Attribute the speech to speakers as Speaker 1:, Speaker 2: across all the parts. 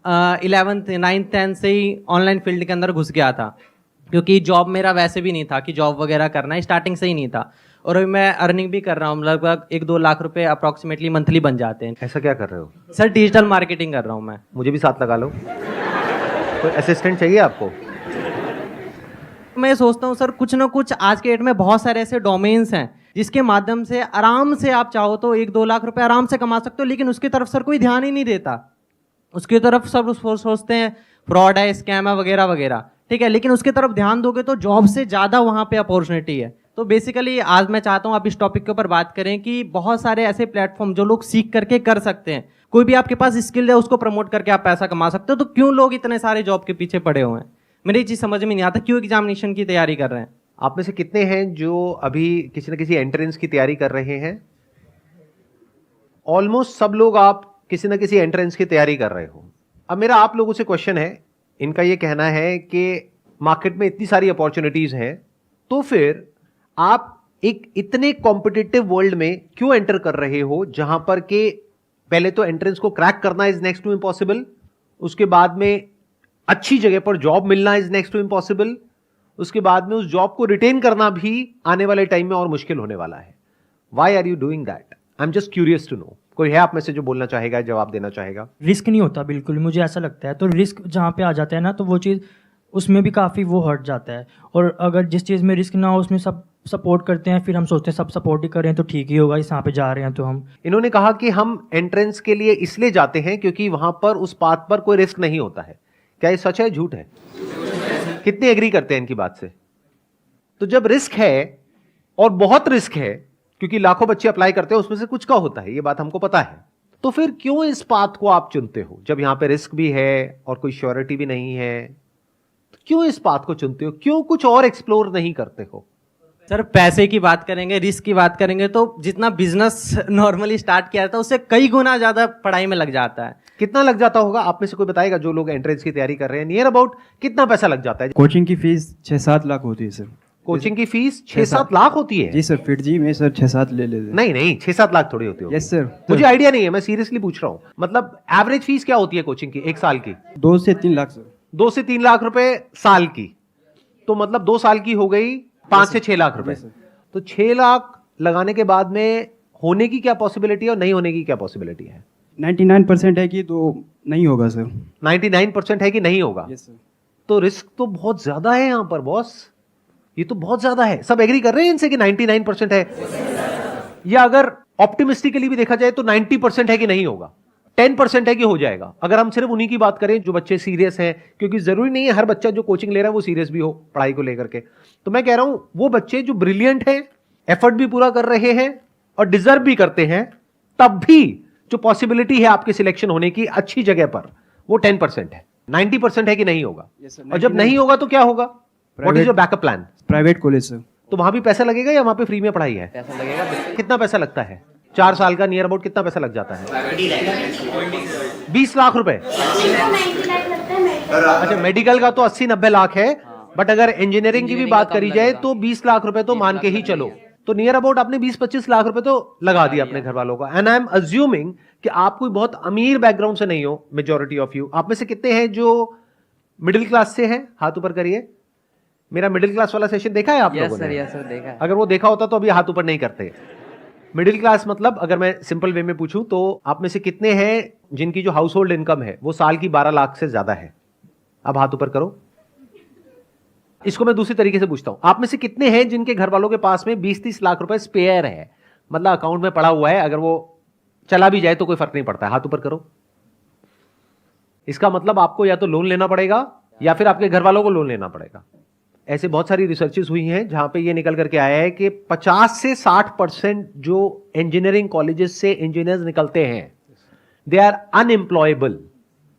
Speaker 1: 11th 9th 10th से ही online field के अंदर घुस गया था, क्योंकि जॉब मेरा वैसे भी नहीं था कि जॉब वगैरह करना है, स्टार्टिंग से ही नहीं था। और अभी मैं अर्निंग भी कर रहा हूँ, लगभग 1-2 लाख रुपए अप्रॉक्सीमेटली मंथली बन जाते हैं।
Speaker 2: ऐसा क्या कर रहे हो?
Speaker 1: सर डिजिटल मार्केटिंग कर रहा हूँ मैं।
Speaker 2: मुझे भी साथ लगा लो। कोई असिस्टेंट चाहिए आपको?
Speaker 1: मैं सोचता हूँ सर कुछ ना कुछ आज के डेट में बहुत सारे ऐसे डोमेन्स हैं जिसके माध्यम से आराम से आप चाहो तो 1-2 लाख रुपए आराम से कमा सकते हो, लेकिन उसकी तरफ सर कोई ध्यान ही नहीं देता। उसकी तरफ सब सोचते हैं फ्रॉड है, स्कैम है वगैरह वगैरह, ठीक है, लेकिन उसकी तरफ ध्यान दोगे तो जॉब से ज़्यादा वहाँ पे अपॉर्चुनिटी है। तो बेसिकली आज मैं चाहता हूँ आप इस टॉपिक के ऊपर बात करें कि बहुत सारे ऐसे प्लेटफॉर्म जो लोग सीख करके कर सकते हैं, कोई भी आपके पास स्किल है उसको प्रमोट करके आप पैसा कमा सकते हो, तो क्यों लोग इतने सारे जॉब के पीछे पड़े हुए हैं? मेरी ये चीज़ समझ में नहीं आता, क्यों एग्जामिनेशन की तैयारी कर रहे हैं?
Speaker 2: आप में से कितने हैं जो अभी किसी न किसी एंट्रेंस की तैयारी कर रहे हैं? ऑलमोस्ट सब लोग आप किसी न किसी एंट्रेंस की तैयारी कर रहे हो। अब मेरा आप लोगों से क्वेश्चन है, इनका ये कहना है कि मार्केट में इतनी सारी अपॉर्चुनिटीज हैं, तो फिर आप एक इतने कॉम्पिटिटिव वर्ल्ड में क्यों एंटर कर रहे हो, जहां पर के पहले तो एंट्रेंस को क्रैक करना इज नेक्स्ट टू इम्पॉसिबल, उसके बाद में अच्छी जगह पर जॉब मिलना इज नेक्स्ट टू इम्पॉसिबल, उसके बाद में उस जॉब को रिटेन करना भी आने वाले टाइम में और मुश्किल होने वाला है। Why are you doing that? I am just curious to know. कोई है आप में से जो बोलना चाहेगा, जवाब देना चाहेगा?
Speaker 3: रिस्क नहीं होता बिल्कुल, मुझे ऐसा लगता है। तो रिस्क जहाँ पे आ जाता है ना, तो वो चीज़ उसमें भी काफ़ी वो हट जाता है। और अगर जिस चीज़ में रिस्क ना हो उसमें सब सपोर्ट करते हैं, फिर हम सोचते हैं सब सपोर्ट ही कर रहे हैं तो ठीक ही होगा, इस यहाँ पे जा रहे हैं तो हम।
Speaker 2: इन्होंने कहा कि हम एंट्रेंस के लिए इसलिए जाते हैं क्योंकि वहां पर उस पाथ पर कोई रिस्क नहीं होता है। क्या ये सच है, झूठ है? कितने एग्री करते हैं इनकी बात से? तो जब रिस्क है और बहुत रिस्क है, क्योंकि लाखों बच्चे अप्लाई करते हैं, उसमें से कुछ का होता है, ये बात हमको पता है, तो फिर क्यों इस पाथ को आप चुनते हो? जब यहां पे रिस्क भी है और कोई श्योरिटी भी नहीं है, तो क्यों इस पाथ को चुनते हो? क्यों कुछ और एक्सप्लोर नहीं करते हो?
Speaker 1: सर पैसे की बात करेंगे, रिस्क की बात करेंगे, तो जितना बिजनेस नॉर्मली स्टार्ट किया था उससे कई गुना ज्यादा पढ़ाई में लग जाता है।
Speaker 2: कितना लग जाता होगा? आप में से कोई बताएगा जो लोग एंट्रेंस की तैयारी कर रहे हैं, नियर अबाउट कितना पैसा लग जाता है?
Speaker 4: कोचिंग की फीस 6-7 लाख होती है सर।
Speaker 2: कोचिंग की फीस 6-7 लाख होती है?
Speaker 4: जी सर, फिर जी में सर 6-7 ले लेते।
Speaker 2: नहीं नहीं, 6-7 लाख थोड़ी होती है।
Speaker 4: Yes sir.
Speaker 2: मुझे आइडिया नहीं है, मैं सीरियसली पूछ रहा हूँ। मतलब एवरेज फीस क्या होती है कोचिंग की एक साल की?
Speaker 4: 2 से 3 लाख सर।
Speaker 2: 2 से 3 लाख रुपए साल की, तो मतलब 2 साल की हो गई 5 से 6 लाख रुपए। तो 6 लाख लगाने के बाद में होने की क्या पॉसिबिलिटी है और नहीं होने की क्या पॉसिबिलिटी है?
Speaker 4: 99% है कि तो नहीं होगा सर।
Speaker 2: 99% है कि नहीं होगा?
Speaker 4: Yes sir.
Speaker 2: तो रिस्क तो बहुत ज्यादा है यहां पर बॉस, ये तो बहुत ज्यादा है। सब एग्री कर रहे हैं इनसे कि 99% है? या अगर ऑप्टिमिस्टिकली भी देखा जाए तो 90% है कि नहीं होगा, 10% है कि हो जाएगा। अगर हम सिर्फ उन्हीं की बात करें जो बच्चे सीरियस हैं, क्योंकि जरूरी नहीं है हर बच्चा जो कोचिंग ले रहा है वो सीरियस भी हो पढ़ाई को लेकर के। तो मैं कह रहा हूं वो बच्चे जो ब्रिलियंट हैं, एफर्ट भी पूरा कर रहे हैं और डिजर्व भी करते हैं, तब भी जो पॉसिबिलिटी है आपके सिलेक्शन होने की अच्छी जगह पर, वो 10% है। 90% है कि नहीं होगा?
Speaker 4: Yes, sir,
Speaker 2: और जब नहीं होगा तो क्या होगा? What is your backup plan?
Speaker 4: Private college sir.
Speaker 2: तो वहां भी पैसा लगेगा या वहां पे फ्री में पढ़ाई है? पैसा लगेगा। कितना पैसा लगता है? 4 साल का नियर अबाउट कितना पैसा लग जाता है? 20 लाख रुपए। अच्छा, मेडिकल का तो 80-90 लाख है, बट अगर इंजीनियरिंग की भी बात करी जाए तो 20 लाख रुपए तो मान के ही चलो। तो नियर अबाउट आपने 20-25 लाख रुपए तो लगा दिया अपने घर वालों का। एंड आई एम अज्यूमिंग कि आप कोई बहुत अमीर बैकग्राउंड से नहीं हो, मेजॉरिटी ऑफ यू। आप में से कितने हैं जो मिडिल क्लास से हैं? हाथ ऊपर करिए। मेरा मिडिल क्लास वाला सेशन देखा है आप लोगों ने?
Speaker 1: यस सर, देखा है।
Speaker 2: अगर वो देखा होता तो अभी हाथ ऊपर नहीं करते। मिडिल क्लास मतलब अगर मैं सिंपल वे में पूछूं तो आप में से कितने हैं जिनकी जो हाउस होल्ड इनकम है वो साल की 12 लाख से ज्यादा है? अब हाथ ऊपर करो। इसको मैं दूसरी तरीके से पूछता हूं, आप में से कितने हैं जिनके घर वालों के पास में 20-30 लाख रुपए स्पेयर है, मतलब अकाउंट में पड़ा हुआ है, अगर वो चला भी जाए तो कोई फर्क नहीं पड़ता है? हाथ ऊपर करो। इसका मतलब आपको या तो लोन लेना पड़ेगा या फिर आपके घर वालों को लोन लेना पड़ेगा। ऐसे बहुत सारी रिसर्चेस हुई हैं जहां पे ये निकल करके आया है कि 50 से 60% जो इंजीनियरिंग कॉलेजेस से इंजीनियर्स निकलते हैं, दे आर अनएम्प्लॉयबल।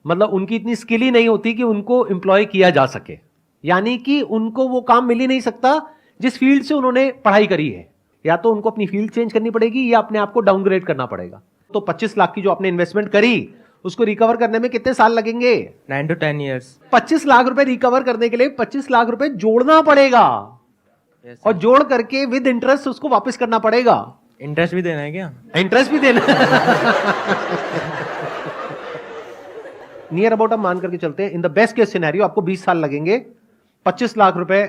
Speaker 2: मतलब उनकी इतनी स्किल ही नहीं होती कि उनको एम्प्लॉय किया जा सके, यानी कि उनको वो काम मिल ही नहीं सकता जिस फील्ड से उन्होंने पढ़ाई करी है। या तो उनको अपनी फील्ड चेंज करनी पड़ेगी या अपने आप को डाउनग्रेड करना पड़ेगा। तो 25 लाख की जो आपने इन्वेस्टमेंट करी उसको रिकवर करने में कितने साल लगेंगे?
Speaker 1: 9 to 10 years।
Speaker 2: 25 लाख रुपए रिकवर करने के लिए 25 लाख रुपए जोड़ना पड़ेगा। और जोड़ करके विद इंटरेस्ट उसको वापस करना पड़ेगा।
Speaker 1: इंटरेस्ट भी देना है क्या?
Speaker 2: इंटरेस्ट भी देना नियर अबाउट हम मान करके चलते हैं, in the best case scenario आपको 20 साल लगेंगे 25 लाख रुपए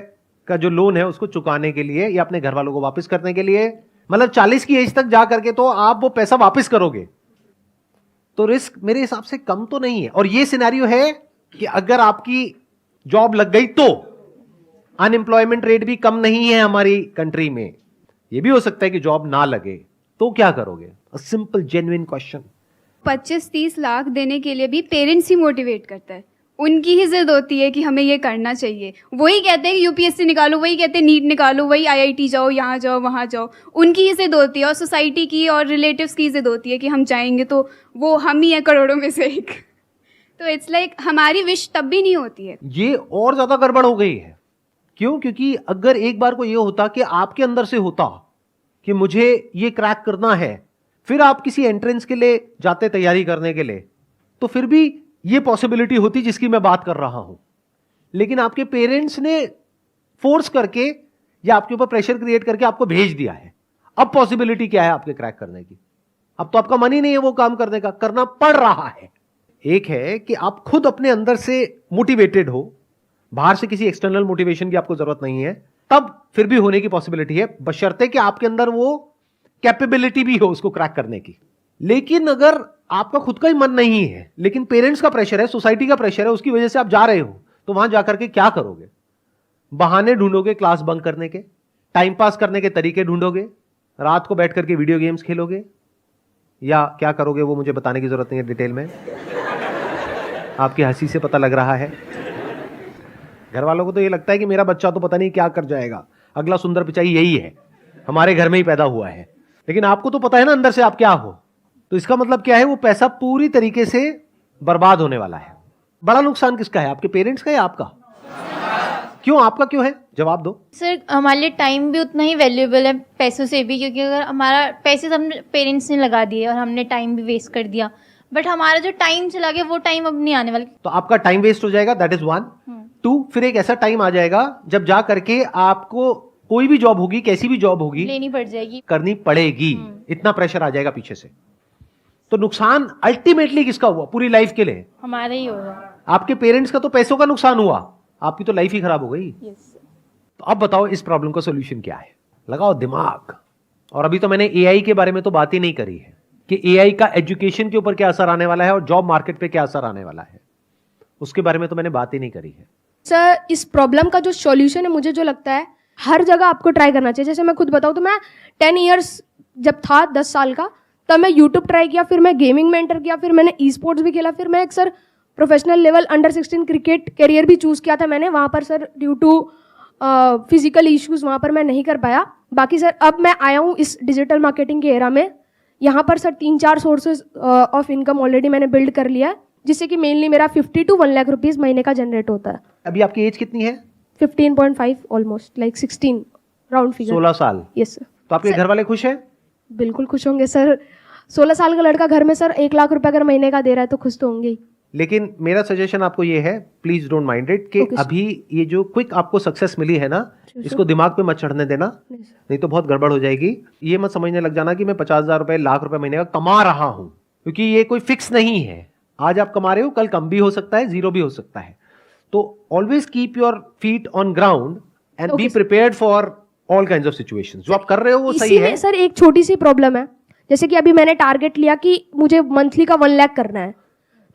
Speaker 2: का जो लोन है उसको चुकाने के लिए या अपने घर वालों को वापस करने के लिए। मतलब 40 की एज तक जा करके तो आप वो पैसा वापस करोगे, तो रिस्क मेरे हिसाब से कम तो नहीं है। और ये सिनेरियो है कि अगर आपकी जॉब लग गई तो अनएम्प्लॉयमेंट रेट भी कम नहीं है हमारी कंट्री में। ये भी हो सकता है कि जॉब ना लगे, तो क्या करोगे? A simple genuine question.
Speaker 5: 25-30 lakh देने के लिए भी पेरेंट्स ही मोटिवेट करता है, उनकी ही जिद होती है कि हमें ये करना चाहिए। वही कहते हैं कि यूपीएससी निकालो, वही कहते हैं नीट निकालो, वही आईआईटी जाओ, यहाँ जाओ, वहाँ जाओ। उनकी ही जिद होती है और सोसाइटी की और रिलेटिव्स की जिद होती है कि हम जाएंगे तो वो हम ही हैं करोड़ों में से एक। तो इट्स लाइक हमारी विश तब भी नहीं होती है।
Speaker 2: ये और ज्यादा गड़बड़ हो गई है। क्यों? क्योंकि अगर एक बार को ये होता कि आपके अंदर से होता कि मुझे ये क्रैक करना है, फिर आप किसी एंट्रेंस के लिए जाते तैयारी करने के लिए, तो फिर भी ये पॉसिबिलिटी होती जिसकी मैं बात कर रहा हूं। लेकिन आपके पेरेंट्स ने फोर्स करके या आपके ऊपर प्रेशर क्रिएट करके आपको भेज दिया है। अब पॉसिबिलिटी क्या है आपके क्रैक करने की? अब तो आपका मन ही नहीं है वो काम करने का, करना पड़ रहा है। एक है कि आप खुद अपने अंदर से मोटिवेटेड हो, बाहर से किसी एक्सटर्नल मोटिवेशन की आपको जरूरत नहीं है, तब फिर भी होने की पॉसिबिलिटी है, बशर्ते कि आपके अंदर वो कैपेबिलिटी भी हो उसको क्रैक करने की। लेकिन अगर आपका खुद का ही मन नहीं है, लेकिन पेरेंट्स का प्रेशर है, सोसाइटी का प्रेशर है, उसकी वजह से आप जा रहे हो, तो वहां जाकर के क्या करोगे? बहाने ढूंढोगे क्लास बंक करने के, टाइम पास करने के तरीके ढूंढोगे, रात को बैठ करके वीडियो गेम्स खेलोगे, या क्या करोगे वो मुझे बताने की जरूरत नहीं है डिटेल में, आपकी हंसी से पता लग रहा है। घर वालों को तो ये लगता है कि मेरा बच्चा तो पता नहीं क्या कर जाएगा, अगला सुंदर पिचाई यही है, हमारे घर में ही पैदा हुआ है। लेकिन आपको तो पता है ना अंदर से आप क्या हो। तो इसका मतलब क्या है? वो पैसा पूरी तरीके से बर्बाद होने वाला है। बड़ा नुकसान किसका है? आपके पेरेंट्स का या आपका? क्यों? आपका क्यों है? जवाब दो।
Speaker 6: सर हमारे लिए टाइम भी उतना ही वैल्यूएबल है पैसों से भी, क्योंकि अगर हमारा पैसे हमने पेरेंट्स ने लगा दिए और हमने टाइम भी वेस्ट कर दिया, बट हमारा जो टाइम चला गया वो टाइम अब नहीं आने वाला।
Speaker 2: तो आपका टाइम वेस्ट हो जाएगा, दैट इज 1। 2, फिर एक ऐसा टाइम आ जाएगा जब जा करके आपको कोई भी जॉब होगी, कैसी भी जॉब होगी,
Speaker 6: लेनी पड़ जाएगी,
Speaker 2: करनी पड़ेगी। इतना प्रेशर आ जाएगा पीछे से। तो नुकसान अल्टीमेटली किसका हुआ पूरी लाइफ के लिए?
Speaker 6: हमारा ही होगा।
Speaker 2: आपके पेरेंट्स का तो पैसों का नुकसान हुआ, आपकी तो लाइफ ही खराब हो गई।
Speaker 6: यस।
Speaker 2: तो अब बताओ इस प्रॉब्लम का सोल्यूशन क्या है? लगाओ दिमाग। और अभी तो मैंने एआई के बारे में तो बात ही नहीं करी है कि एआई का एजुकेशन के ऊपर क्या असर आने वाला है और जॉब मार्केट पे क्या असर आने वाला है, उसके बारे में तो मैंने बात ही नहीं करी है।
Speaker 7: सर इस प्रॉब्लम का जो सॉल्यूशन है, मुझे जो लगता है हर जगह आपको ट्राई करना चाहिए। जैसे मैं खुद बताऊँ तो मैं 10 ईयर्स जब था 10 साल का, तब मैं यूट्यूब ट्राई किया, फिर मैं गेमिंग में एंटर किया, फिर मैंने ई स्पोर्ट्स भी खेला, फिर मैं एक sir professional level under 16 cricket career भी चूज़ किया था मैंने। वहाँ पर sir due to physical issues वहाँ पर मैं नहीं कर पाया। बाकी सर अब मैं आया हूँ इस डिजिटल मार्केटिंग के एरा में। यहाँ पर sir 3-4 sources of income already मैंने बिल्ड कर लिया है, जिससे कि मेनली मेरा 50 to 1 लाख रुपीज़ महीने का जनरेट होता है।
Speaker 2: अभी आपकी एज कितनी है?
Speaker 7: 15.5 ऑलमोस्ट लाइक 16 राउंड फिगर।
Speaker 2: 16 साल।
Speaker 7: Yes sir.
Speaker 2: तो आपके घर वाले खुश हैं?
Speaker 7: बिल्कुल खुश होंगे सर। 16 साल का लड़का घर में सर 1 लाख रुपए अगर महीने का दे रहा है तो खुश तो होंगे ही।
Speaker 2: लेकिन मेरा सजेशन आपको ये है, प्लीज डोंट माइंड इट, कि अभी ये जो क्विक आपको सक्सेस मिली है ना, इसको दिमाग पे मत चढ़ने देना, नहीं तो बहुत गड़बड़ हो जाएगी। ये मत समझने लग जाना कि मैं 50,000 रुपए, लाख रुपए महीने का कमा रहा हूं, क्योंकि ये कोई फिक्स नहीं है। आज आप कमा रहे हो, कल कम भी हो सकता है, जीरो भी हो सकता है। तो always keep your feet on ground and be prepared for all kinds of situations. जो आप कर रहे हो वो सही है।
Speaker 7: सर एक छोटी सी प्रॉब्लम है, जैसे कि अभी मैंने टारगेट लिया कि मुझे मंथली का 1 लाख करना है,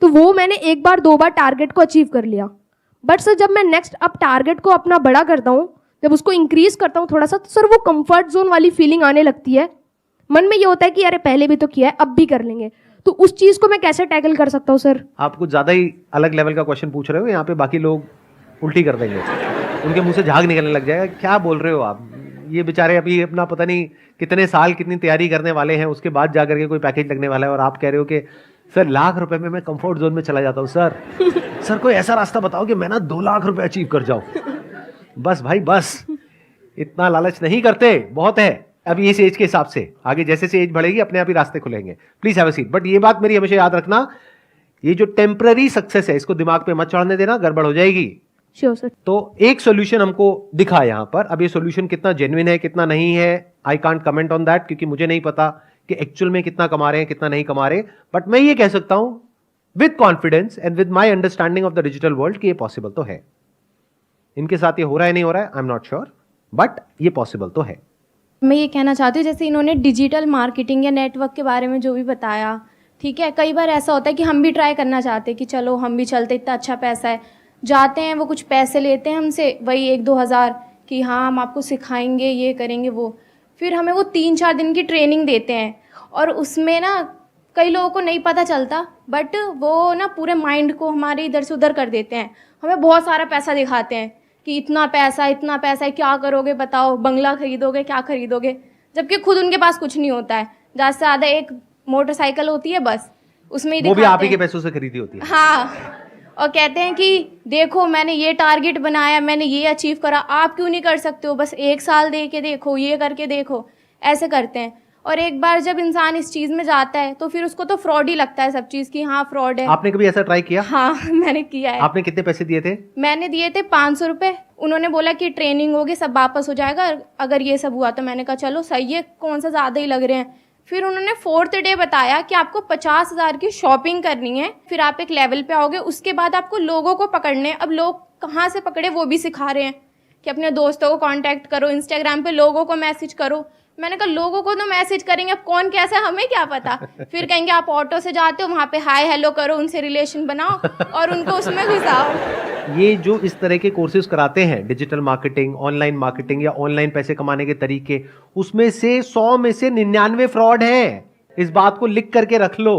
Speaker 7: तो वो मैंने 1 बार 2 बार टारगेट को अचीव कर लिया। बट सर जब मैं नेक्स्ट अब टारगेट को अपना बड़ा करता हूँ, जब उसको इंक्रीज करता हूँ थोड़ा सा, तो सर वो कंफर्ट जोन वाली फीलिंग आने लगती है। मन में ये होता है कि अरे पहले भी तो किया है, अब भी कर लेंगे। तो उस चीज को मैं कैसे टैकल कर सकता हूँ सर?
Speaker 2: आप कुछ ज्यादा ही अलग लेवल का क्वेश्चन पूछ रहे हो। यहाँ पे बाकी लोग उल्टी कर देंगे, उनके मुंह से झाग निकलने लग जाएगा। क्या बोल रहे हो आप? ये बेचारे अभी अपना पता नहीं कितने साल कितनी तैयारी करने वाले हैं, उसके बाद जाकर के कोई पैकेज लगने वाला है, और आप कह रहे हो कि सर लाख रुपए में मैं कंफर्ट जोन में चला जाता हूँ। सर कोई ऐसा रास्ता बताओ कि मैं ना 2 लाख रुपए अचीव कर जाऊं। बस भाई बस, इतना लालच नहीं करते, बहुत है अभी इस एज के हिसाब से। आगे जैसे से एज बढ़ेगी अपने आप ही रास्ते खुलेंगे। Please have a seat. But ये बात मेरी हमेशा याद रखना, ये जो टेम्पररी सक्सेस है इसको दिमाग पे मत चढ़ने देना, गड़बड़ हो जाएगी।
Speaker 7: Sure sir.
Speaker 2: तो एक सॉल्यूशन हमको दिखा यहाँ पर। अब ये सॉल्यूशन कितना जेन्युइन है कितना नहीं है, I can't comment on that, क्योंकि मुझे नहीं पता कि एक्चुअल में कितना कमा रहे हैं कितना नहीं कमा रहे। बट मैं ये कह सकता हूं with confidence and with my understanding of the digital world कि ये पॉसिबल तो है। इनके साथ ये हो रहा है नहीं हो रहा है, आई एम नॉट श्योर, बट ये पॉसिबल तो है।
Speaker 8: मैं ये कहना चाहती हूँ, जैसे इन्होंने डिजिटल मार्केटिंग या नेटवर्क के बारे में जो भी बताया, ठीक है, कई बार ऐसा होता है कि हम भी ट्राई करना चाहते हैं कि चलो हम भी चलते, इतना अच्छा पैसा है, जाते हैं, वो कुछ पैसे लेते हैं हमसे, वही 1-2 हज़ार कि हाँ हम आपको सिखाएंगे, ये करेंगे वो, फिर हमें वो 3-4 दिन की ट्रेनिंग देते हैं और उसमें ना कई लोगों को नहीं पता चलता, बट वो ना पूरे माइंड को हमारे इधर से उधर कर देते हैं। हमें बहुत सारा पैसा दिखाते हैं कि इतना पैसा है, क्या करोगे बताओ, बंगला खरीदोगे, क्या खरीदोगे, जबकि खुद उनके पास कुछ नहीं होता है। ज़्यादा से ज़्यादा एक मोटरसाइकिल होती है बस, उसमें ही
Speaker 2: वो भी
Speaker 8: दिखाते
Speaker 2: आप ही के
Speaker 8: हैं।
Speaker 2: पैसों से खरीदी होती है।
Speaker 8: हाँ, और कहते हैं कि देखो मैंने ये टारगेट बनाया, मैंने ये अचीव करा, आप क्यों नहीं कर सकते हो, बस 1 साल दे के देखो, ये करके देखो, ऐसे करते हैं। और एक बार जब इंसान इस चीज़ में जाता है तो फिर उसको तो फ्रॉड ही लगता है सब चीज़ की, हाँ फ्रॉड है।
Speaker 2: आपने कभी ऐसा ट्राई किया?
Speaker 8: हाँ मैंने किया है।
Speaker 2: आपने कितने पैसे दिए थे?
Speaker 8: मैंने दिए थे 500 रुपये। उन्होंने बोला कि ट्रेनिंग होगी, सब वापस हो जाएगा अगर ये सब हुआ, तो मैंने कहा चलो सही है, कौन सा ज़्यादा ही लग रहे हैं। फिर उन्होंने 4th डे बताया कि आपको 50,000 की शॉपिंग करनी है, फिर आप एक लेवल पे आओगे, उसके बाद आपको लोगों को पकड़ने। अब लोग कहाँ से पकड़े वो भी सिखा रहे हैं कि अपने दोस्तों को कांटेक्ट करो, इंस्टाग्राम पे लोगों को मैसेज करो। मैंने कहा लोगों को तो मैसेज करेंगे, अब कौन कैसा है हमें क्या पता। फिर कहेंगे आप ऑटो से जाते हो, वहाँ पे हाय हेलो करो, उनसे रिलेशन बनाओ और उनको उसमें घुसाओ।
Speaker 2: ये जो इस तरह के कोर्सेज कराते हैं, डिजिटल मार्केटिंग, ऑनलाइन मार्केटिंग या ऑनलाइन पैसे कमाने के तरीके, उसमें से 100 में से 99 फ्रॉड है। इस बात को लिख करके रख लो।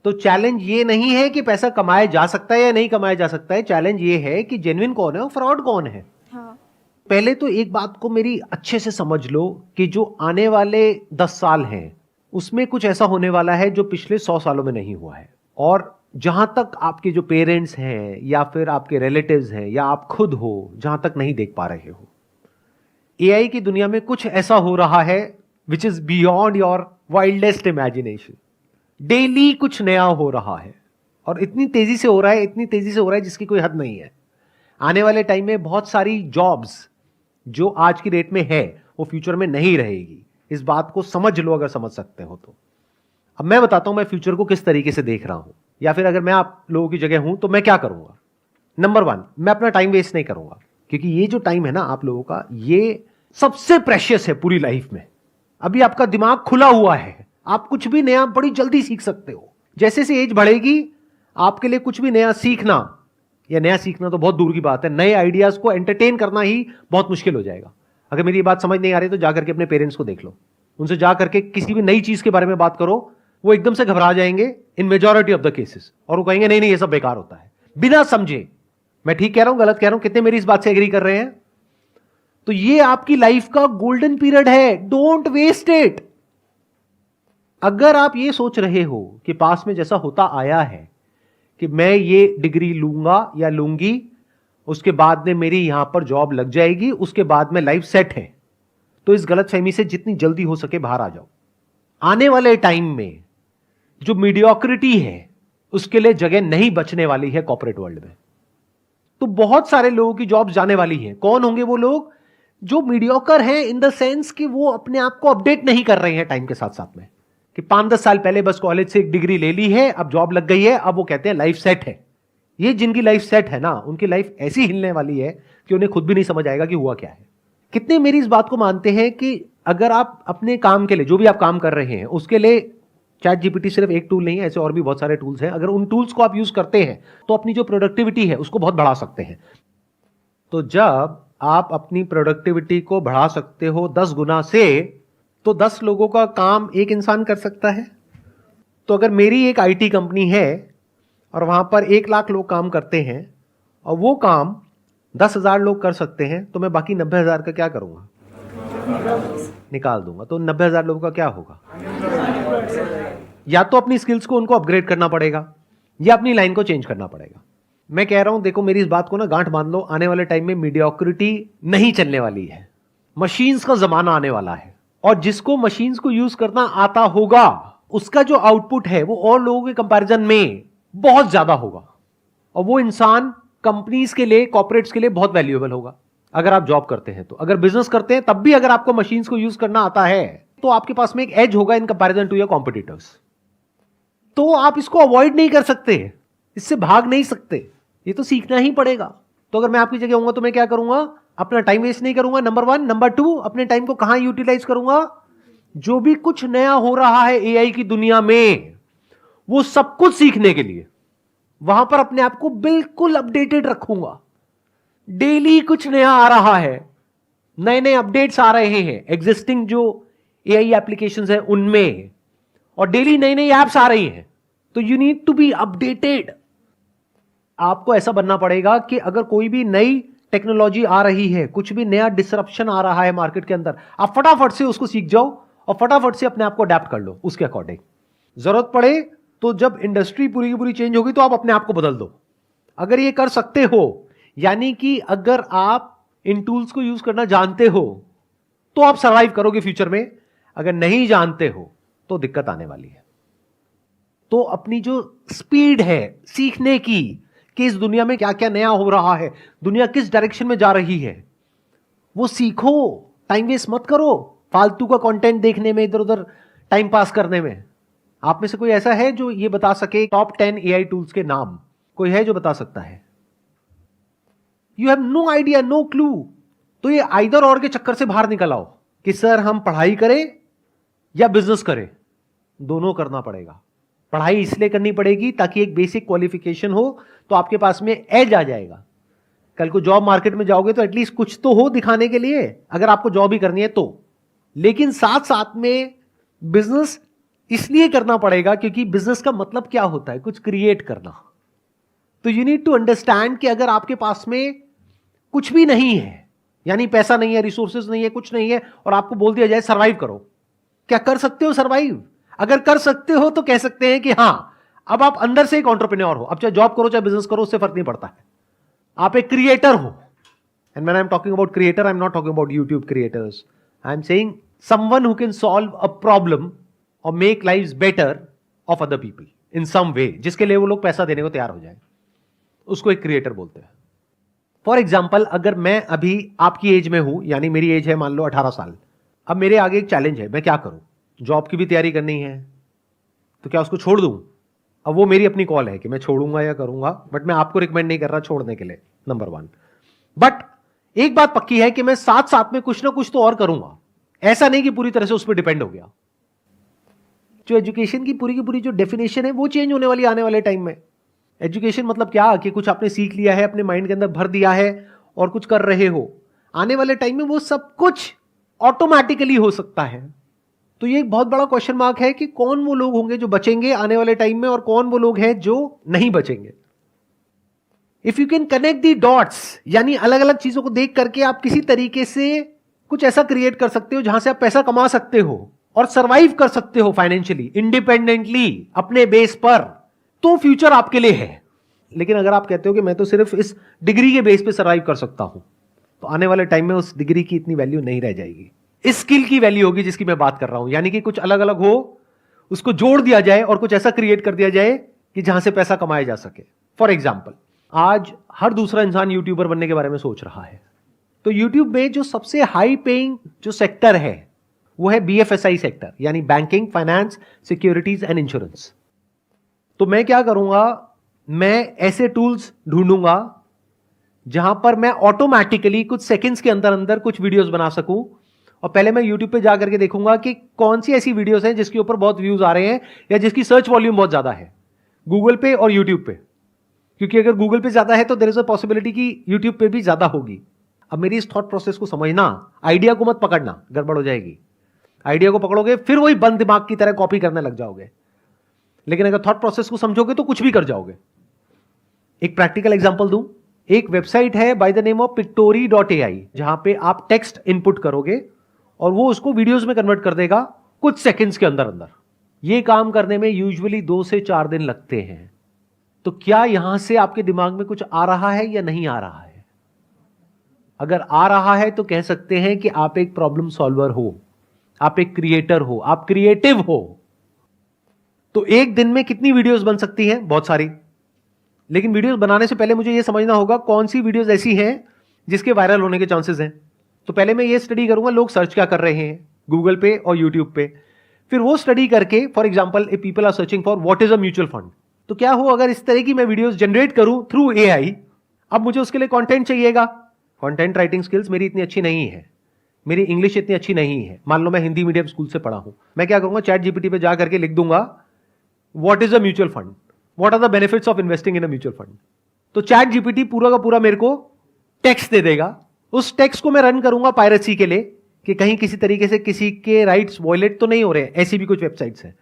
Speaker 2: तो चैलेंज ये नहीं है कि पैसा कमाया जा सकता है या नहीं कमाया जा सकता है, चैलेंज ये है कि जेन्युइन कौन है और फ्रॉड कौन है।
Speaker 8: हाँ।
Speaker 2: पहले तो एक बात को मेरी अच्छे से समझ लो कि जो आने वाले 10 साल हैं उसमें कुछ ऐसा होने वाला है जो पिछले 100 सालों में नहीं हुआ है। और जहां तक आपके जो पेरेंट्स हैं या फिर आपके रिलेटिव्स हैं या आप खुद हो, जहां तक नहीं देख पा रहे हो, एआई की दुनिया में कुछ ऐसा हो रहा है which is beyond your wildest imagination. Daily कुछ नया हो रहा है और इतनी तेजी से हो रहा है, इतनी तेजी से हो रहा है जिसकी कोई हद नहीं है। आने वाले टाइम में बहुत सारी जॉब्स जो आज की डेट में है वो फ्यूचर में नहीं रहेगी। इस बात को समझ लो अगर समझ सकते हो तो। अब मैं बताता हूं मैं फ्यूचर को किस तरीके से देख रहा हूं, या फिर अगर मैं आप लोगों की जगह हूं तो मैं क्या करूंगा। नंबर 1, मैं अपना टाइम वेस्ट नहीं करूंगा, क्योंकि ये जो टाइम है ना आप लोगों का, ये सबसे प्रेशियस है पूरी लाइफ में। अभी आपका दिमाग खुला हुआ है, आप कुछ भी नया बड़ी जल्दी सीख सकते हो। जैसे जैसे एज बढ़ेगी आपके लिए कुछ भी नया सीखना, या नया सीखना तो बहुत दूर की बात है, नए आइडियाज को एंटरटेन करना ही बहुत मुश्किल हो जाएगा। अगर मेरी ये बात समझ नहीं आ रही तो जाकर के अपने पेरेंट्स को देख लो, उनसे जाकर के किसी भी नई चीज के बारे में बात करो, वो एकदम से घबरा जाएंगे इन मेजॉरिटी ऑफ द केसेस, और वो कहेंगे नहीं नहीं ये सब बेकार होता है, बिना समझे। मैं ठीक कह रहा हूं गलत कह रहा हूं, कितने मेरी इस बात से एग्री कर रहे हैं? तो ये आपकी लाइफ का गोल्डन पीरियड है, डोंट वेस्ट इट। अगर आप ये सोच रहे हो कि पास में जैसा होता आया है कि मैं ये डिग्री लूंगा या लूंगी, उसके बाद में मेरी यहां पर जॉब लग जाएगी, उसके बाद में लाइफ सेट है, तो इस गलतफहमी से जितनी जल्दी हो सके बाहर आ जाओ। आने वाले टाइम में जो मीडियोक्रिटी है उसके लिए जगह नहीं बचने वाली है कॉर्पोरेट वर्ल्ड में। तो बहुत सारे लोगों की जॉब्स जाने वाली हैं। कौन होंगे वो लोग? जो मीडियोकर हैं इन द सेंस कि वो अपने आप को अपडेट नहीं कर रहे हैं टाइम के साथ साथ में, कि 5-10 साल पहले बस कॉलेज से एक डिग्री ले ली है, अब जॉब लग गई है, अब वो कहते हैं लाइफ सेट है। ये जिनकी लाइफ सेट है ना, उनकी लाइफ ऐसी हिलने वाली है कि उन्हें खुद भी नहीं समझ आएगा कि हुआ क्या है। कितने मेरी इस बात को मानते हैं कि अगर आप अपने काम के लिए, जो भी आप काम कर रहे हैं उसके लिए, चैट जीपीटी सिर्फ एक टूल नहीं है, ऐसे और भी बहुत सारे टूल्स हैं, अगर उन टूल्स को आप यूज करते हैं तो अपनी जो प्रोडक्टिविटी है उसको बहुत बढ़ा सकते हैं। तो जब आप अपनी प्रोडक्टिविटी को बढ़ा सकते हो 10 गुना से, तो 10 लोगों का काम एक इंसान कर सकता है। तो अगर मेरी एक आईटी कंपनी है और वहां पर 1 लाख लोग काम करते हैं और वो काम 10,000 लोग कर सकते हैं, तो मैं बाकी 90,000 का क्या करूंगा? निकाल दूंगा। तो 90,000 लोगों का क्या होगा? या तो अपनी स्किल्स को उनको अपग्रेड करना पड़ेगा या अपनी लाइन को चेंज करना पड़ेगा। मैं कह रहा हूं देखो मेरी इस बात को ना गांठ बांध लो, आने वाले टाइम में मीडियोक्रिटी नहीं चलने वाली है, मशीन्स का जमाना आने वाला है, और जिसको मशीन्स को यूज करना आता होगा उसका जो आउटपुट है वो और लोगों के कंपैरिजन में बहुत ज्यादा होगा, और वो इंसान कंपनीज के लिए, कॉर्पोरेट्स के लिए बहुत वैल्यूएबल होगा। अगर आप जॉब करते हैं तो, अगर बिजनेस करते हैं तब भी अगर आपको मशीन्स को यूज करना आता है तो आपके पास में एक एज होगा in comparison to your competitors. तो आप इसको अवॉइड नहीं कर सकते। इससे भाग नहीं सकते, ये तो सीखना ही पड़ेगा। तो अगर मैं आपकी जगह होऊंगा तो मैं क्या करूंगा, अपना टाइम वेस्ट नहीं करूंगा, नंबर 1। नंबर 2, अपने टाइम को कहां यूटिलाइज करूंगा, जो भी कुछ नया हो रहा है एआई की दुनिया में, वो सब कुछ सीखने के लिए वहां पर अपने आप को बिल्कुल अपडेटेड रखूंगा। डेली कुछ नया आ रहा है, नए नए अपडेट्स आ रहे हैं एग्जिस्टिंग जो एआई एप्लीकेशंस है उनमें, और डेली नई नई एप्स आ रही हैं। तो you need to be updated. आपको ऐसा बनना पड़ेगा कि अगर कोई भी नई टेक्नोलॉजी आ रही है, कुछ भी नया डिसरप्शन आ रहा है मार्केट के अंदर, आप फटाफट से उसको सीख जाओ और फटाफट से अपने आप को अडेप्ट कर लो उसके अकॉर्डिंग। जरूरत पड़े तो जब इंडस्ट्री पूरी की पूरी चेंज होगी तो आप अपने आप को बदल दो। अगर ये कर सकते हो, यानी कि अगर आप इन टूल्स को यूज करना जानते हो तो आप सर्वाइव करोगे फ्यूचर में। अगर नहीं जानते हो तो दिक्कत आने वाली है। तो अपनी जो स्पीड है सीखने की कि इस दुनिया में क्या क्या नया हो रहा है, दुनिया किस डायरेक्शन में जा रही है, वो सीखो। टाइम वेस्ट मत करो फालतू का कंटेंट देखने में, इधर उधर टाइम पास करने में। आप में से कोई ऐसा है जो ये बता सके टॉप 10 एआई टूल्स के नाम? कोई है जो बता सकता है? You have no idea, no clue. तो ये आइदर और के चक्कर से बाहर निकल आओ कि सर हम पढ़ाई करें या बिजनेस करें। दोनों करना पड़ेगा। पढ़ाई इसलिए करनी पड़ेगी ताकि एक बेसिक क्वालिफिकेशन हो, तो आपके पास में एज आ जाएगा। कल को जॉब मार्केट में जाओगे तो एटलीस्ट कुछ तो हो दिखाने के लिए, अगर आपको जॉब ही करनी है तो। लेकिन साथ साथ में बिजनेस इसलिए करना पड़ेगा क्योंकि बिजनेस का मतलब क्या होता है, कुछ क्रिएट करना। तो यू नीड टू अंडरस्टैंड कि अगर आपके पास में कुछ भी नहीं है, यानी पैसा नहीं है, रिसोर्सेज नहीं है, कुछ नहीं है, और आपको बोल दिया जाए सर्वाइव करो, क्या कर सकते हो सर्वाइव? अगर कर सकते हो तो कह सकते हैं कि हां, अब आप अंदर से एक एंटरप्रेन्योर हो। अब चाहे जॉब करो चाहे बिजनेस करो, उससे फर्क नहीं पड़ता है, आप एक क्रिएटर हो। And when I am talking about creator, I am not talking about YouTube creators, I am saying someone who can solve a problem और make lives better of other people in some way, जिसके लिए वो लोग पैसा देने को तैयार हो जाए, उसको एक क्रिएटर बोलते हैं। फॉर एग्जाम्पल, अगर मैं अभी आपकी एज में हूं, यानी मेरी एज है मान लो 18 साल, अब मेरे आगे एक चैलेंज है, मैं क्या करूं? जॉब की भी तैयारी करनी है, तो क्या उसको छोड़ दूं? अब वो मेरी अपनी कॉल है कि मैं छोड़ूंगा या करूंगा, बट मैं आपको रिकमेंड नहीं कर रहा छोड़ने के लिए, नंबर 1। बट एक बात पक्की है कि मैं साथ साथ में कुछ ना कुछ तो और करूंगा। ऐसा नहीं कि पूरी तरह से उस पर डिपेंड हो गया। जो एजुकेशन की पूरी जो डेफिनेशन है वो चेंज होने वाली आने वाले टाइम में। एजुकेशन मतलब क्या कि कुछ आपने सीख लिया है, अपने माइंड के अंदर भर दिया है और कुछ कर रहे हो। आने वाले टाइम में वो सब कुछ ऑटोमेटिकली हो सकता है। तो ये एक बहुत बड़ा क्वेश्चन मार्क है कि कौन वो लोग होंगे जो बचेंगे आने वाले टाइम में और कौन वो लोग हैं जो नहीं बचेंगे। If you can connect the dots, यानी अलग अलग चीजों को देख करके आप किसी तरीके से कुछ ऐसा क्रिएट कर सकते हो जहां से आप पैसा कमा सकते हो और सर्वाइव कर सकते हो फाइनेंशियली, इंडिपेंडेंटली, अपने बेस पर, तो फ्यूचर आपके लिए है। लेकिन अगर आप कहते हो कि मैं तो सिर्फ इस डिग्री के बेस पे सर्वाइव कर सकता हूं, तो आने वाले टाइम में उस डिग्री की इतनी वैल्यू नहीं रह जाएगी। इस स्किल की वैल्यू होगी जिसकी मैं बात कर रहा हूं, यानी कि कुछ अलग अलग हो, उसको जोड़ दिया जाए और कुछ ऐसा क्रिएट कर दिया जाए कि जहां से पैसा कमाया जा सके। फॉर एग्जाम्पल, आज हर दूसरा इंसान यूट्यूबर बनने के बारे में सोच रहा है। तो यूट्यूब में जो सबसे हाई पेइंग जो सेक्टर है वो है BFSI सेक्टर, यानी banking, finance, securities and insurance. तो मैं क्या करूंगा, मैं ऐसे टूल्स ढूंढूंगा जहां पर मैं ऑटोमेटिकली कुछ सेकंड्स के अंदर अंदर कुछ वीडियोस बना सकूं। और पहले मैं यूट्यूब पे जाकर के देखूंगा कि कौन सी ऐसी वीडियोस हैं जिसके ऊपर बहुत व्यूज आ रहे हैं या जिसकी सर्च वॉल्यूम बहुत ज्यादा है, गूगल पे और यूट्यूब पे। क्योंकि अगर गूगल पे ज्यादा है तो देयर इज अ पॉसिबिलिटी कि यूट्यूब पे भी ज्यादा होगी। अब मेरी इस थॉट प्रोसेस को समझना, आइडिया को मत पकड़ना, गड़बड़ हो जाएगी। आइडिया को पकड़ोगे फिर वही बंद दिमाग की तरह कॉपी करने लग जाओगे। लेकिन अगर थॉट प्रोसेस को समझोगे तो कुछ भी कर जाओगे। एक प्रैक्टिकल एग्जांपल दूं, एक वेबसाइट है by the name of pictory.ai, जहां पे आप टेक्स्ट इनपुट करोगे और वो उसको वीडियोस में कन्वर्ट कर देगा कुछ सेकंड्स के अंदर अंदर। ये काम करने में यूजुअली 2 से 4 दिन लगते हैं। तो क्या यहां से आपके दिमाग में कुछ आ रहा है या नहीं आ रहा है? अगर आ रहा है तो कह सकते हैं कि आप एक प्रॉब्लम सॉल्वर हो, आप एक क्रिएटर हो, आप क्रिएटिव हो। तो एक दिन में कितनी वीडियोस बन सकती हैं? बहुत सारी। लेकिन वीडियोस बनाने से पहले मुझे यह समझना होगा कौन सी वीडियोस ऐसी हैं जिसके वायरल होने के चांसेस हैं। तो पहले मैं ये स्टडी करूंगा लोग सर्च क्या कर रहे हैं गूगल पे और यूट्यूब पे। फिर वो स्टडी करके, for example if people are searching for what is a mutual fund, तो क्या हो अगर इस तरह की मैं वीडियोस जनरेट करूं थ्रू एआई, अब मुझे उसके लिए कंटेंट चाहिएगा। कंटेंट राइटिंग स्किल्स मेरी इतनी अच्छी नहीं है, मेरी इंग्लिश इतनी अच्छी नहीं है, मान लो मैं हिंदी मीडियम स्कूल से पढ़ा हूं, मैं क्या करूंगा, चैट जीपीटी पे जा करके लिख दूंगा what is a mutual fund, what are the benefits of investing in a mutual fund. तो चैट जीपीटी पूरा का पूरा मेरे को टेक्स्ट दे देगा, उस टेक्स्ट को मैं रन करूंगा पायरेसी के लिए कि कहीं किसी तरीके से किसी के राइट्स वायलेट तो नहीं हो रहे हैं, ऐसी भी कुछ वेबसाइट्स हैं।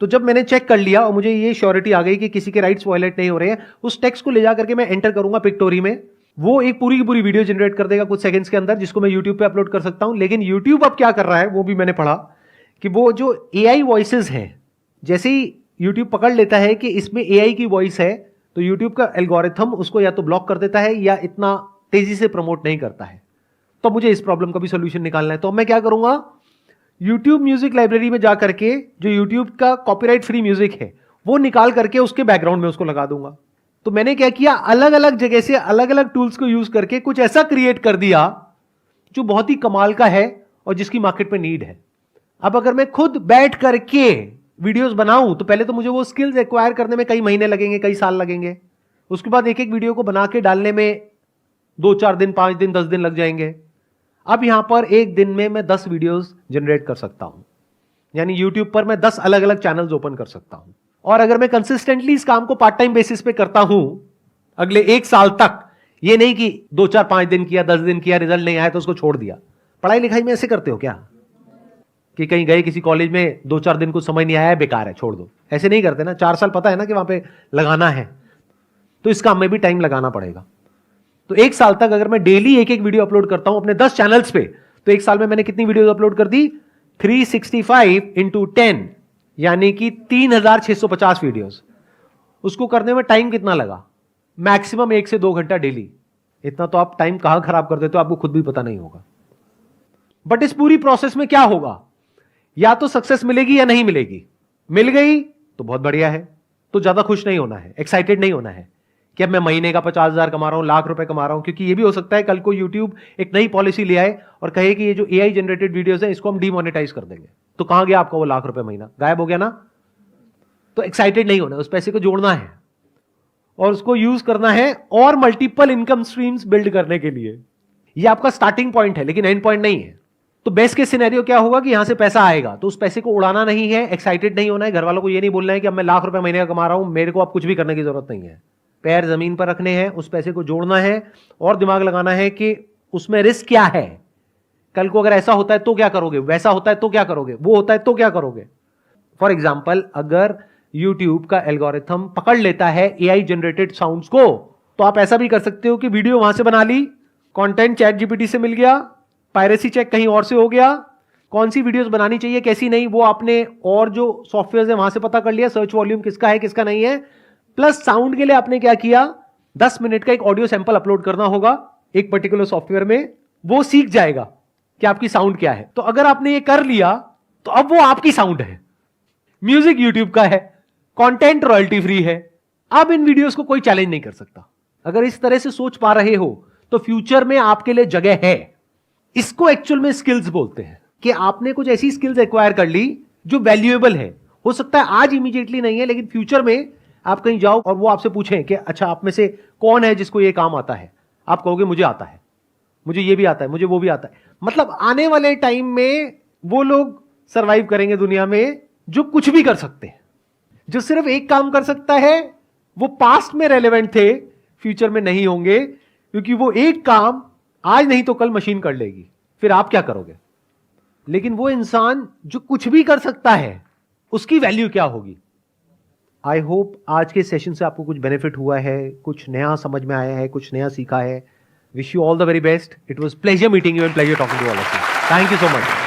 Speaker 2: तो जब मैंने चेक कर लिया और मुझे ये श्योरिटी आ गई कि किसी के राइट्स वायलेट नहीं हो रहे हैं, उस टेक्स्ट को ले जा करके मैं एंटर करूंगा पिक्टोरी में, वो एक पूरी की पूरी वीडियो जनरेट कर देगा कुछ सेकंड्स के अंदर, जिसको मैं यूट्यूब पे अपलोड कर सकता हूं। लेकिन यूट्यूब अब क्या कर रहा है वो भी मैंने पढ़ा कि वो जो एआई वॉइसेस हैं, जैसे ही यूट्यूब पकड़ लेता है कि इसमें एआई की वॉइस है, तो यूट्यूब का एल्गोरिथम उसको या तो ब्लॉक कर देता है या इतना तेजी से प्रमोट नहीं करता है। तो मुझे इस प्रॉब्लम का भी सोल्यूशन निकालना है। तो मैं क्या करूंगा, यूट्यूब म्यूजिक लाइब्रेरी में जा करके जो यूट्यूब का कॉपीराइट फ्री म्यूजिक है वो निकाल करके उसके बैकग्राउंड में उसको लगा दूंगा। तो मैंने क्या किया, अलग अलग जगह से अलग अलग टूल्स को यूज करके कुछ ऐसा क्रिएट कर दिया जो बहुत ही कमाल का है और जिसकी मार्केट में नीड है। अब अगर मैं खुद बैठ करके वीडियोस बनाऊं तो पहले तो मुझे वो स्किल्स एक्वायर करने में कई महीने लगेंगे, कई साल लगेंगे। उसके बाद एक एक वीडियो को बना के डालने में 2-4 दिन, 5 दिन, 10 दिन लग जाएंगे। अब यहां पर एक दिन में मैं 10 वीडियोस जनरेट कर सकता हूं, यानी यूट्यूब पर मैं 10 अलग अलग चैनल्स ओपन कर सकता हूं। और अगर मैं कंसिस्टेंटली इस काम को पार्ट टाइम बेसिस पे करता हूं अगले 1 साल तक, ये नहीं कि 2-4-5 दिन किया, 10 दिन किया, रिजल्ट नहीं आया तो उसको छोड़ दिया। पढ़ाई लिखाई में ऐसे करते हो क्या कि कहीं गए किसी कॉलेज में 2-4 दिन कुछ समझ नहीं आया, बेकार है, छोड़ दो, ऐसे नहीं करते ना। 4 साल पता है ना कि वहां पे लगाना है, तो इस काम में भी टाइम लगाना पड़ेगा। तो 1 साल तक अगर मैं डेली एक एक वीडियो अपलोड करता हूं अपने 10 चैनल्स पे, तो 1 साल में मैंने कितनी वीडियोस अपलोड कर दी, 365 इंटू 10, यानी कि 3650 वीडियोस। उसको करने में टाइम कितना लगा, मैक्सिमम 1 से 2 घंटा डेली। इतना तो आप टाइम कहां खराब कर देते हो आपको खुद भी पता नहीं होगा। बट इस पूरी प्रोसेस में क्या होगा, या तो सक्सेस मिलेगी या नहीं मिलेगी। मिल गई तो बहुत बढ़िया है, तो ज्यादा खुश नहीं होना है, एक्साइटेड नहीं होना है कि अब मैं महीने का 50,000 कमा रहा हूं, लाख रुपए कमा रहा हूं। क्योंकि ये भी हो सकता है कल को यूट्यूब एक नई पॉलिसी ले आए और कहे कि ये जो एआई जनरेटेड वीडियोस है इसको हम डीमोनेटाइज कर देंगे, तो कहां गया आपका वो लाख रुपए महीना, गायब हो गया ना। तो एक्साइटेड नहीं होना, उस पैसे को जोड़ना है और उसको यूज करना है और मल्टीपल इनकम स्ट्रीम्स बिल्ड करने के लिए। ये आपका स्टार्टिंग पॉइंट है लेकिन एंड पॉइंट नहीं है। तो बेस्ट केस सिनेरियो क्या होगा कि यहां से पैसा आएगा तो उस पैसे को उड़ाना नहीं है, एक्साइटेड नहीं होना है, घर वालों को ये नहीं बोलना है कि अब मैं लाख रुपए महीने का कमा रहा हूं, मेरे को अब कुछ भी करने की जरूरत नहीं है। पैर जमीन पर रखने हैं, उस पैसे को जोड़ना है और दिमाग लगाना है कि उसमें रिस्क क्या है, कल को अगर ऐसा होता है तो क्या करोगे, वैसा होता है तो क्या करोगे, वो होता है तो क्या करोगे। फॉर एग्जाम्पल, अगर यूट्यूब का एल्गोरिथम पकड़ लेता है एआई जनरेटेड साउंड्स को, तो आप ऐसा भी कर सकते हो कि वीडियो वहां से बना ली, कंटेंट चैट जीपीटी से मिल गया, पायरेसी चेक कहीं और से हो गया, कौन सी वीडियोस बनानी चाहिए कैसी नहीं वो आपने और जो सॉफ्टवेयर है वहां से पता कर लिया, सर्च वॉल्यूम किसका है किसका नहीं है। प्लस साउंड के लिए आपने क्या किया, 10 मिनट का एक ऑडियो सैंपल अपलोड करना होगा एक पर्टिकुलर सॉफ्टवेयर में, वो सीख जाएगा कि आपकी साउंड क्या है। तो अगर आपने ये कर लिया तो अब वो आपकी साउंड है, म्यूजिक यूट्यूब का है, कंटेंट रॉयल्टी फ्री है। अब इन वीडियोस को कोई चैलेंज नहीं कर सकता। अगर इस तरह से सोच पा रहे हो तो फ्यूचर में आपके लिए जगह है। इसको एक्चुअल में स्किल्स बोलते हैं कि आपने कुछ ऐसी स्किल्स एक्वायर कर ली जो वैल्यूएबल है। हो सकता है आज इमीडिएटली नहीं है लेकिन फ्यूचर में आप कहीं जाओ और वो आपसे पूछें कि अच्छा आप में से कौन है जिसको ये काम आता है, आप कहोगे मुझे आता है, मुझे ये भी आता है, मुझे वो भी आता है। मतलब आने वाले टाइम में वो लोग सरवाइव करेंगे दुनिया में जो कुछ भी कर सकते हैं। जो सिर्फ एक काम कर सकता है वो पास्ट में रेलेवेंट थे, फ्यूचर में नहीं होंगे, क्योंकि वो एक काम आज नहीं तो कल मशीन कर लेगी, फिर आप क्या करोगे। लेकिन वो इंसान जो कुछ भी कर सकता है उसकी वैल्यू क्या होगी। आई होप आज के सेशन से आपको कुछ बेनिफिट हुआ है, कुछ नया समझ में आया है, कुछ नया सीखा है। Wish you all the very best. It was pleasure meeting you and pleasure talking to all of you. Thank you so much.